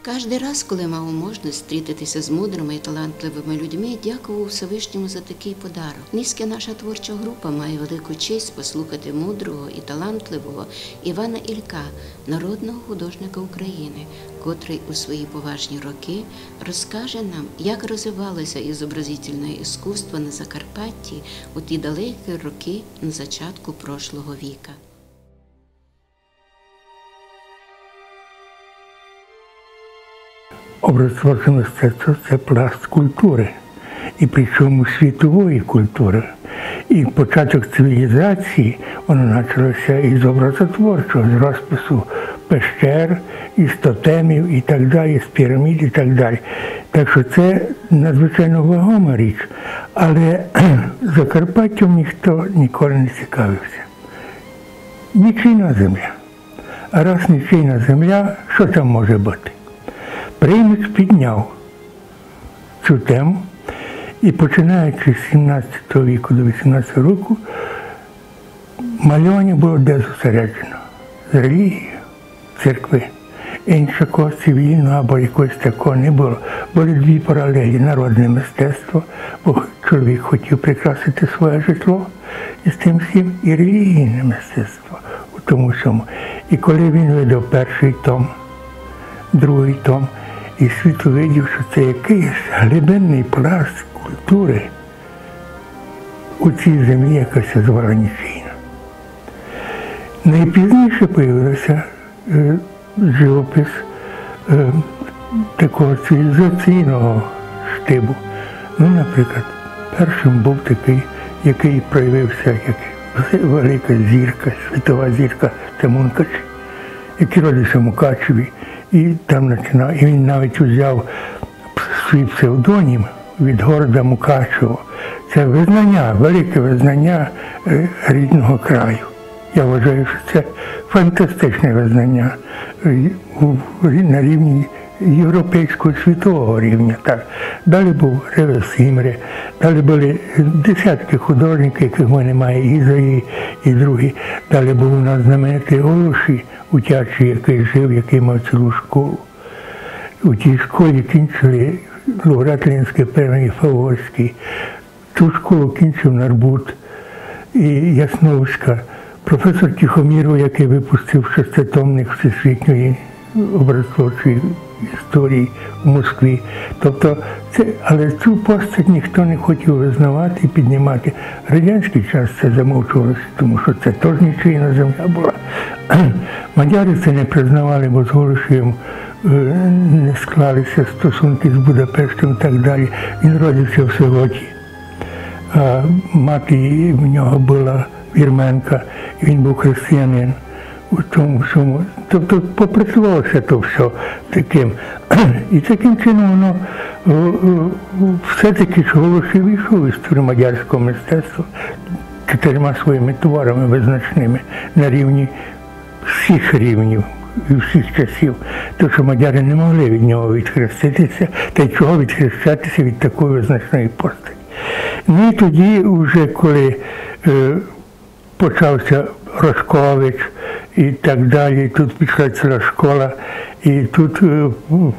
Кожний раз, коли мав можливість зустрітися з мудрими і талантливими людьми, дякував Всевишньому за такий подарок. Низька наша творча група має велику честь послухати мудрого і талантливого Івана Ілька, народного художника України, котрий у свої поважні роки розкаже нам, як розвивалося ізобразительне іскусство на Закарпатті у ті далекі роки на початку прошлого віка. Образотворче мистецтво – це пласт культури, і причому світової культури. І початок цивілізації, воно почалося із образотворчого, з розпису пещер, із тотемів і так далі, з пірамід і так далі. Так що це надзвичайно вагома річ, але Закарпаттям ніхто ніколи не цікавився. Нічийна земля. А раз нічийна земля, що там може бути? Приймець підняв цю тему і, починаючи з 17 віку до 18 року, малювання було де зосереджено? З релігією, церкви. Іншого цивільного або якогось такого не було. Були дві паралелі – народне мистецтво, бо чоловік хотів прикрасити своє житло, і з тим всім і релігійне мистецтво у тому всьому. І коли він видав перший том, другий том, і світ увидів, що це якийсь глибинний пласт культури у цій землі, якась звала нічийна. Найпізніше з'явився живопис такого цивілізаційного штибу. Ну, наприклад, першим був такий, який проявився як велика зірка, світова зірка, це Мункач, який родився в Мукачеві. І там починав, і він навіть взяв свій псевдонім від города Мукачево. Це визнання, велике визнання рідного краю. Я вважаю, що це фантастичне визнання на рівні європейського світового рівня. Так. Далі був Ревес Імре, далі були десятки художників, яких в мене немає, Ізаї і другі. Далі був у нас знаменитий Олуші, утячий, який жив, який мав цілу школу. У тій школі кінчили лауреат Ленінської премії Фаворський. Ту школу кінчив Нарбут і Ясновська. Професор Тихоміров, який випустив шеститомник всесвітньої образотворчої історії в Москві. Тобто, але цю постать ніхто не хотів визнавати і піднімати. Радянський час це замовчувалося, тому що це теж нічийна земля була. Мадяри це не признавали, бо з Голошевим не склалися стосунки з Будапештом і так далі. Він родився в Сиготі. А мати в нього була вірменка, і він був християнин. У тому всьому. Тобто попрацювалося то все таким. І таким чином воно все-таки Голошев війшов в історію мадярського мистецтва 4 своїми творами визначними на рівні всіх рівнів і всіх часів. Тому що мадяри не могли від нього відхреститися, та й чого відхрещатися від такої визначної постаті. Ну і тоді, вже коли почався Рожкович і так далі, тут пішла ціла школа, і тут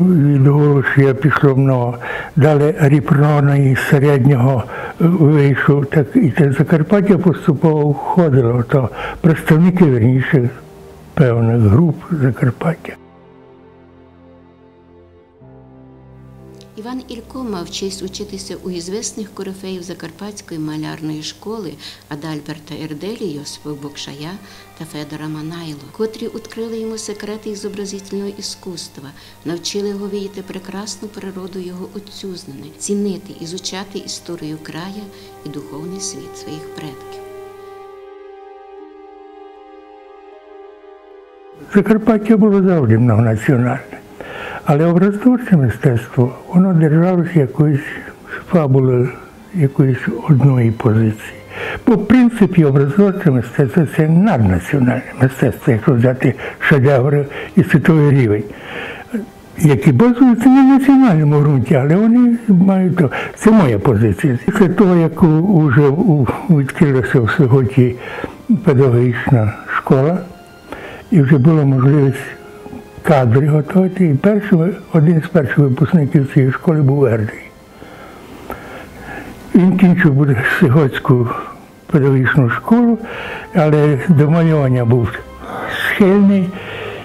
від Голошева пішло много. Далі Ріпрона із середнього вийшов, так і те Закарпаття поступово входило, то представники, верніше, певних груп Закарпаття. Іван Ілько мав честь учитися у ізвісних корифеїв Закарпатської малярної школи Адальберта Ерделі, Йосипа Бокшая та Федора Манайло, котрі відкрили йому секрети ізобразительного іскусства, навчили його видіти прекрасну природу його отчизнини, цінити, ізучати історію края і духовний світ своїх предків. Закарпаття було завжди многонаціональне. Але образотворче мистецтво, воно держалося якоїсь фабули, якоїсь одної позиції. Бо, в принципі, образотворче мистецтво – це наднаціональне мистецтво, якщо взяти шедеври і світовий рівень, які базуються на національному ґрунті, але вони мають то. Це моя позиція. Після того, як вже відкрилася в Сиготі педагогічна школа, і вже була можливість кадри готувати. І один з перших випускників цієї школи був Ердий. Він кінчив Будгосигоцьку педагогічну школу, але до малювання був схильний.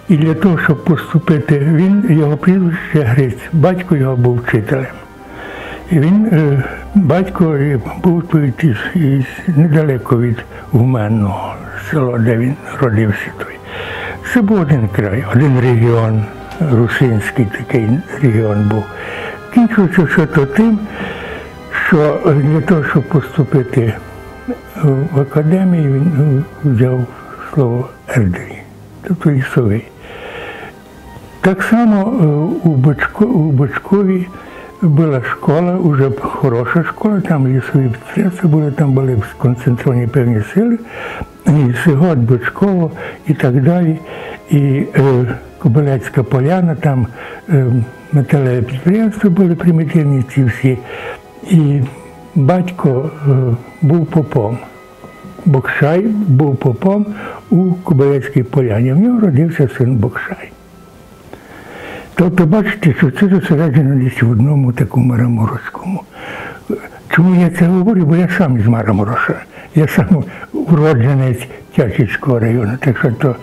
І для того, щоб поступити, його прізвище Гриць, батько його був вчителем. І батько був недалеко від Гуменного села, де він родився. Це був один край, один регіон, русинський такий регіон був. Кінчилося все то тим, що для того, щоб поступити в академію, він взяв слово Ердері, тобто лісовий. Так само у Бочкові була школа, вже хороша школа, там лісові підприємства були, там були сконцентровані певні сили, і Сигот, Бочково і так далі. І Кобилецька поляна, там металеві підприємства були примітивні ці всі. І батько був попом. Бокшай був попом у Кобилецькій поляні. В нього родився син Бокшай. Тобто, бачите, що це зосереджено десь в одному такому Мараморському. Чому я це говорю? Бо я сам із Марамороша. Я сам уродженець Тячівського району. Так що то,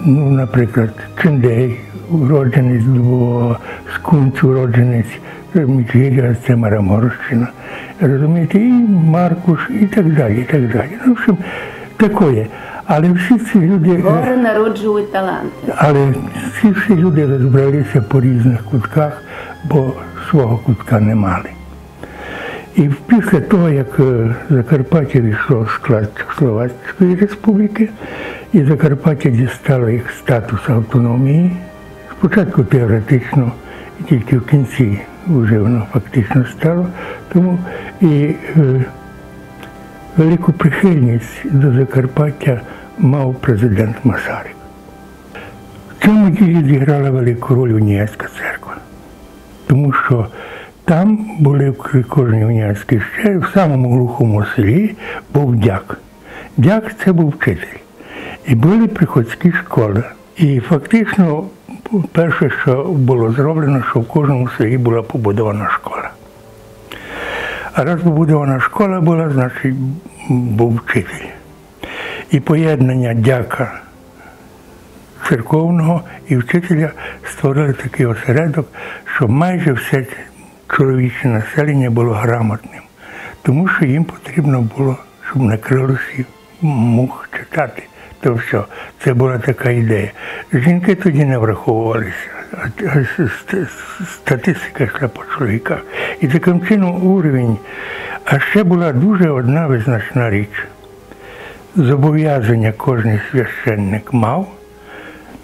наприклад, Чиндей, уродженець Дубового, Скунць, уродженець Міжгір'я, це Мараморщина. Розумієте, і Маркуш, і так далі, і так далі. Ну, в общем, таке. Але всі ці люди... Гори народжують таланти. Але всі люди розбралися по різних кутках, бо свого кутка не мали. І після того, як Закарпаття війшло в склад Чехословацької республіки, і Закарпаття дістало їх статус автономії, спочатку теоретично, і тільки в кінці вже воно фактично стало, тому і велику прихильність до Закарпаття мав президент Масарик. В цьому ділі зіграла велику роль Уніатська церква, тому що там були в кожній уніатській ще, в самому глухому селі був дяк. Дяк – це був вчитель. І були приходські школи. І фактично перше, що було зроблено, що в кожному селі була побудована школа. А раз побудована школа була, значить був вчитель. І поєднання дяка церковного і вчителя створили такий осередок, що майже все чоловіче населення було грамотним. Тому що їм потрібно було, щоб на крилосі мух читати. То все, це була така ідея. Жінки тоді не враховувалися, а статистика йшла по чоловіках. І таким чином уровень. А ще була дуже одна визначна річ. Зобов'язання кожен священник мав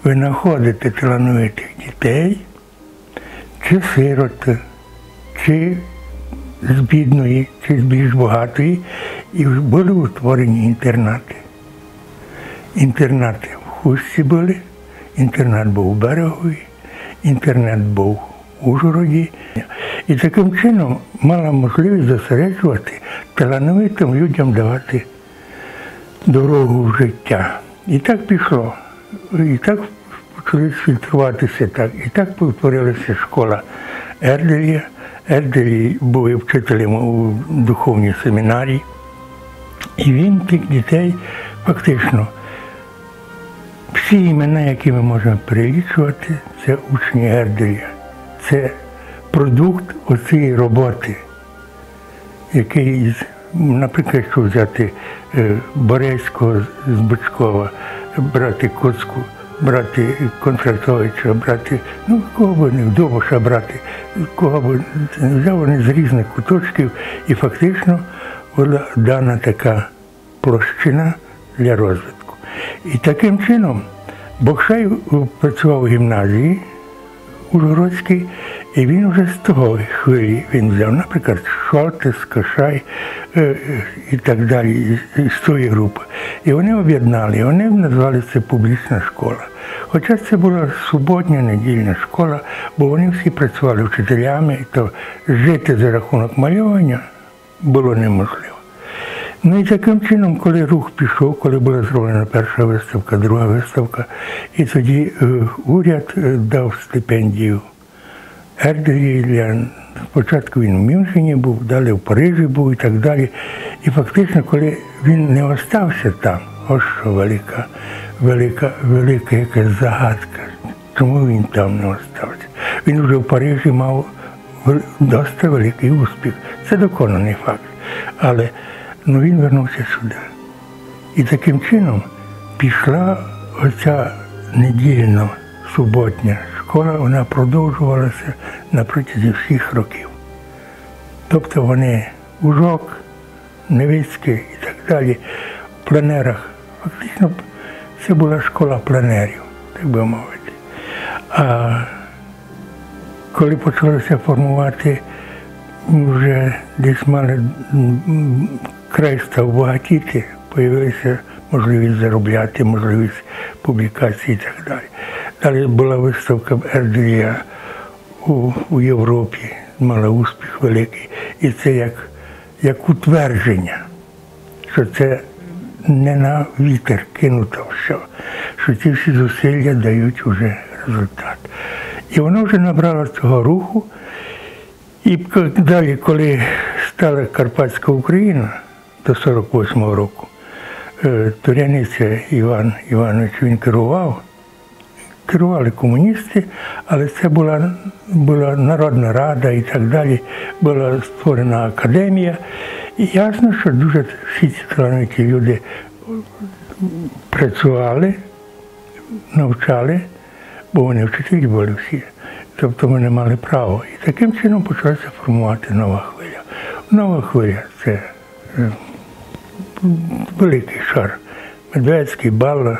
винаходити талановитих дітей, чи сироти, чи з бідної, чи з більш багатої, і були утворені інтернати. Інтернати в Хустці були, інтернат був у Берегові, інтернат був в Ужгороді. І таким чином мала можливість зосереджувати, талановитим людям давати дорогу в життя. І так пішло. І так почали фільтруватися так. І так повторилася школа Ерделія. Ерделій був вчителем у духовній семінарії. І він тих дітей фактично, всі імена, які ми можемо перелічувати, це учні Ерделія. Це продукт оцієї роботи, який, наприклад, якщо взяти Борецького з Бочкова, брати Коцку, брати Контрактовича, брати, кого б не Довбуша брати, кого б взяв, вони з різних куточків, і фактично була дана така площина для розвитку. І таким чином Бокшай працював у гімназії Ужгородській, і він вже з того хвилі він взяв, наприклад, Шолтес, Кашай і так далі, з тої групи. І вони об'єднали, вони назвали це публічна школа. Хоча це була суботня, недільна школа, бо вони всі працювали вчителями, то жити за рахунок малювання було неможливо. Ну і таким чином, коли рух пішов, коли була зроблена перша виставка, друга виставка, і тоді уряд дав стипендію Ерделі. Спочатку він в Мюнхені був, далі в Парижі був і так далі. І фактично, коли він не остався там, ось що велика якась загадка, чому він там не остався. Він вже в Парижі мав досить великий успіх. Це доконаний факт. Але він вернувся сюди. І таким чином пішла оця недільна, суботня школа, вона продовжувалася на протязі всіх років. Тобто вони Ужок, Невицький і так далі, в пленерах. Фактично це була школа пленерів, так би мовити. А коли почалося формувати, вже десь мали край став багатіти, з'явилася можливість заробляти, можливість публікації і так далі. Далі була виставка Ерделя у Європі, мала успіх великий. І це як утвердження, що це не на вітер кинуто все, що ці всі зусилля дають вже результат. І воно вже набрало цього руху. І далі, коли стала Карпатська Україна до 48-го року, Туряниця Іван Іванович, він керували комуністи, але це була Народна Рада і так далі, була створена академія. І ясно, що дуже всі ці талановиті люди працювали, навчали, бо вони вчителі були всі. Тобто ми не мали права. І таким чином почалася формувати нова хвиля. Нова хвиля – це великий шар. Медведський, Балла,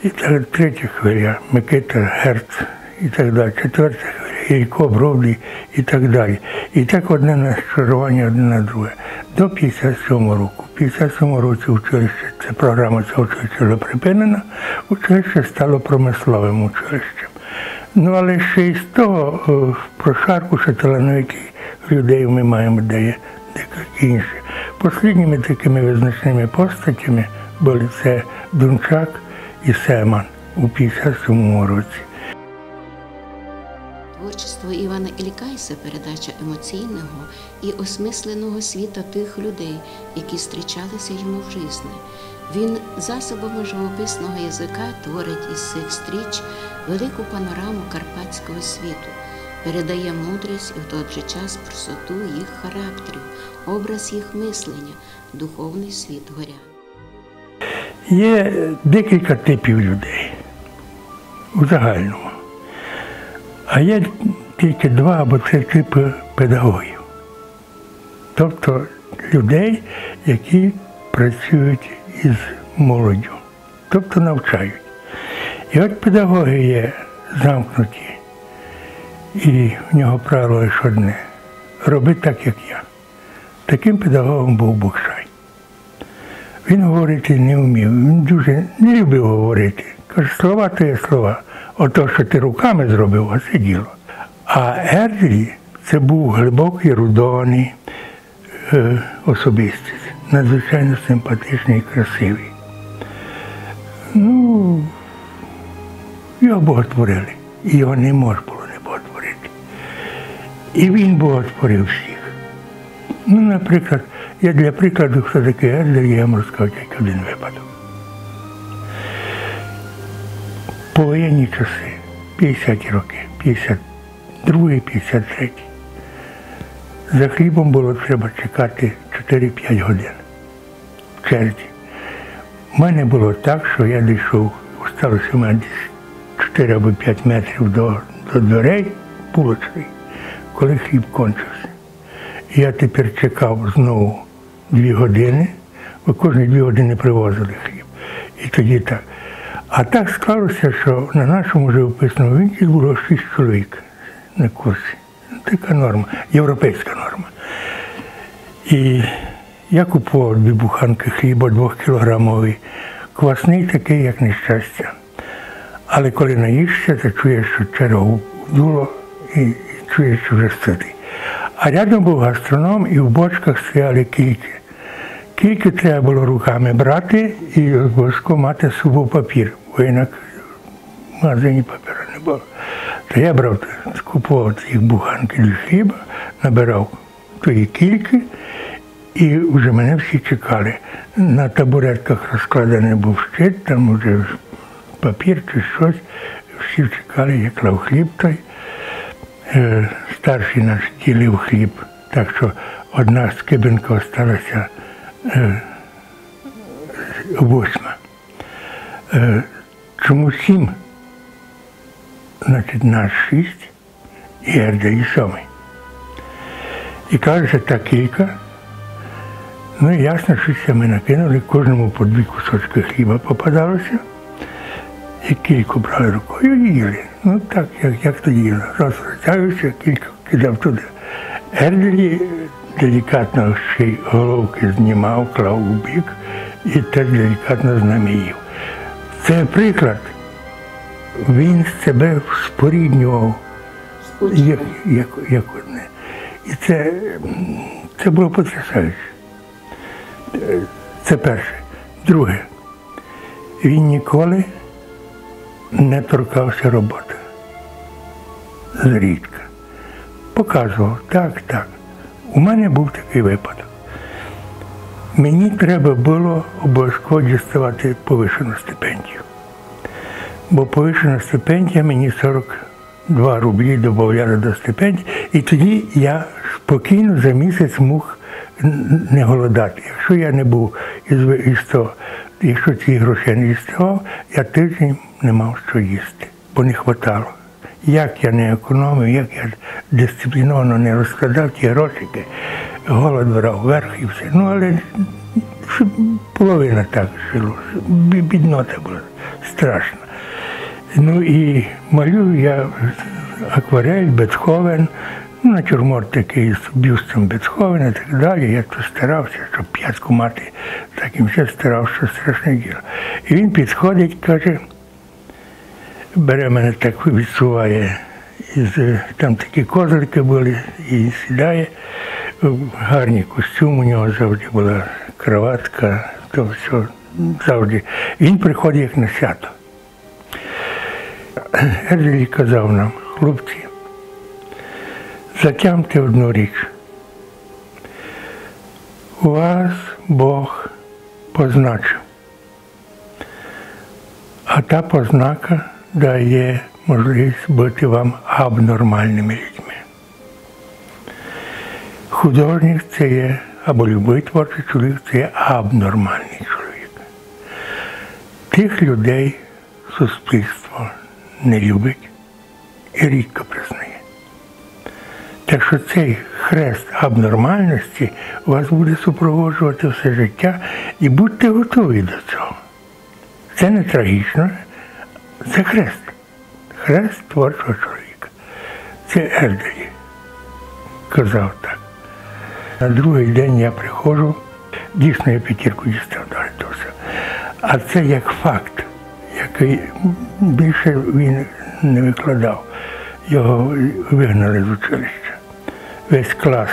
і так, третя хвиля – Микита, Герц і так далі. Четверта хвиля – Ілько, Бровдий і так далі. І так одне нашарування, одне на друге. До 57-го року. В 57-му році училище, це програма цього училища вже припинена, училище стало промисловим училищем. Ну, але ще й з того прошарку, що талановитих людей ми маємо декілька інші. Послідніми такими визначними постатями були це Дунчак і Семан у 57-му році. Творчество Івана Ількайса – передача емоційного і осмисленого світа тих людей, які зустрічалися йому в житті. Він засобами живописного язика творить із цих стріч велику панораму карпатського світу, передає мудрість і в той же час простоту їх характерів, образ їх мислення, духовний світ горя. Є декілька типів людей у загальному, а є тільки два або три типи педагогів. Тобто людей, які працюють із молоддю, тобто навчають. І от педагоги є замкнуті, і в нього правило лише одне – роби так, як я. Таким педагогом був Букшай. Він говорити не вмів, він дуже не любив говорити. Каже, слова то є слова. Ото, що ти руками зробив, а це діло. А Ердель – це був глибокий, ерудований особистість, надзвичайно симпатичний і красивий. Ну, його боготворили, і його не можна було не боготворити. І він боготворив всіх. Ну, наприклад, я для прикладу, хто такий Ердель, я вам розкажу тільки один випадок. Повоєнні часи, 50-ті роки, 52-й, 53-й. За хлібом було треба чекати 4-5 годин в черзі. У мене було так, що я дійшов, залишилося в мене 4 або 5 метрів до дверей булочної, коли хліб кончився. І я тепер чекав знову 2 години, бо кожні 2 години привозили хліб. І тоді так. А так склалося, що на нашому живописному вінці було 6 чоловік на курсі. Така норма, європейська норма. І я купував 2 буханки хліба, 2-кілограмовий, квасний такий, як нещастя. Але коли наїшся, то чуєш, що черга вдуло і чуєш, що вже ситий. А рядом був гастроном, і в бочках стояли кільки. Тільки треба було руками брати і обов'язково мати з собою папір, бо інак в магазині папіру не було. То я брав, скуповував їх буханки для хліба, набирав тої кільки, і вже мене всі чекали. На табуретках розкладений був щит, там вже папір чи щось. Всі чекали, я клав хліб той. Старший наш ділив хліб, так що одна скибинка залишилася 8. Чому 7? Значить, наш 6 і Ерделі 7. І каже, що та кілька. Ну, ясно, що це ми накинули, кожному по 2 кусочки хліба попадалося. І кільку брали рукою і їли. Ну так, як тоді їли. Раз розтягився, кілька кидав туди. Ерделі делікатно ще й головки знімав, клав у бік і теж делікатно з нами їв. Це приклад. Він себе споріднював як одне. І це було потрясаюче. Це перше. Друге, він ніколи не торкався роботи. Зрідка. Показував, так. У мене був такий випадок. Мені треба було обов'язково діставати повишену стипендію. Бо повишена стипендія мені 42 рублі додавали до стипендії, і тоді я спокійно за місяць мог не голодати. Якщо я не був із того, якщо ці гроші не діставав, я тиждень не мав що їсти, бо не вистачало. Як я не економив, як я дисципліновано не розкладав ті грошики, голод брав вверх і все. Ну, але половина так жило, біднота була страшна. Ну і малюю я акварель, Бетховен, натюрморт такий з бюстом Бетховена і так далі. Я то старався, щоб п'ятку мати, таким ще старався, що страшне діло. І він підходить, каже, бере мене так, відсуває, там такі козирки були, і сідає, гарний костюм, у нього завжди була краватка, то все, завжди. Він приходить як на свято. Ерделі казав нам, хлопці, затямте одну річ. Вас Бог позначив, а та познака дає можливість бути вам абнормальними людьми. Художник – це є, або любий творчий чоловік – це є абнормальний чоловік. Тих людей суспільство не любить і рідко признає. Так що цей хрест абнормальності вас буде супроводжувати все життя, і будьте готові до цього. Це не трагічно, це хрест. Хрест творчого чоловіка. Це Ерделі казав так. На другий день я приходжу, дійсно я п'ятірку дістав далі то все. А це як факт, який більше він не викладав. Його вигнали з училища. Весь клас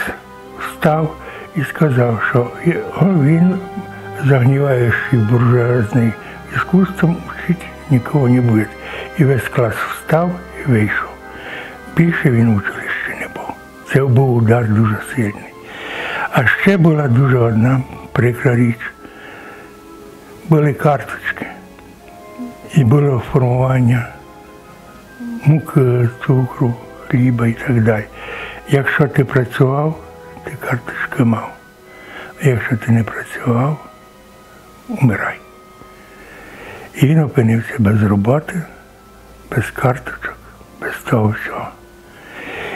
встав і сказав, що він, загніваючий буржуазний іскусством, вчить нікого не буде. І весь клас встав і вийшов. Більше він в училищі не був. Це був удар дуже сильний. А ще була дуже одна прикра річ. Були карточки. І було формування муки, цукру, хліба і так далі. Якщо ти працював, ти карточки мав. А якщо ти не працював, умирай. І він опинився без роботи, без карточок, без того всього.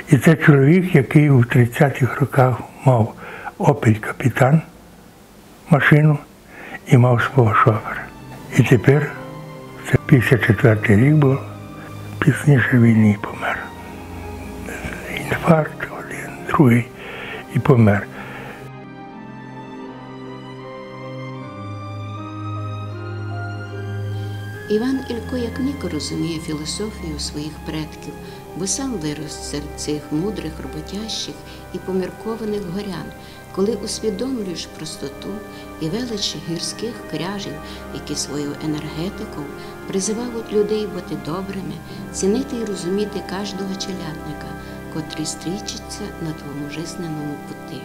І це чоловік, який у 30-х роках мав Opel Капітан, машину, і мав свого шофера. І тепер, це 54-й рік був, пізніше війни і помер. Інфаркт, один, другий, і помер. Іван Ілько як ніко розуміє філософію своїх предків, бо сам вирос серед цих мудрих, роботящих і поміркованих горян. коли усвідомлюєш простоту і велич гірських кряжів, які свою енергетику призивають людей бути добрими, цінити і розуміти кожного челядника, котрий стрічиться на твоєму жизненному путі.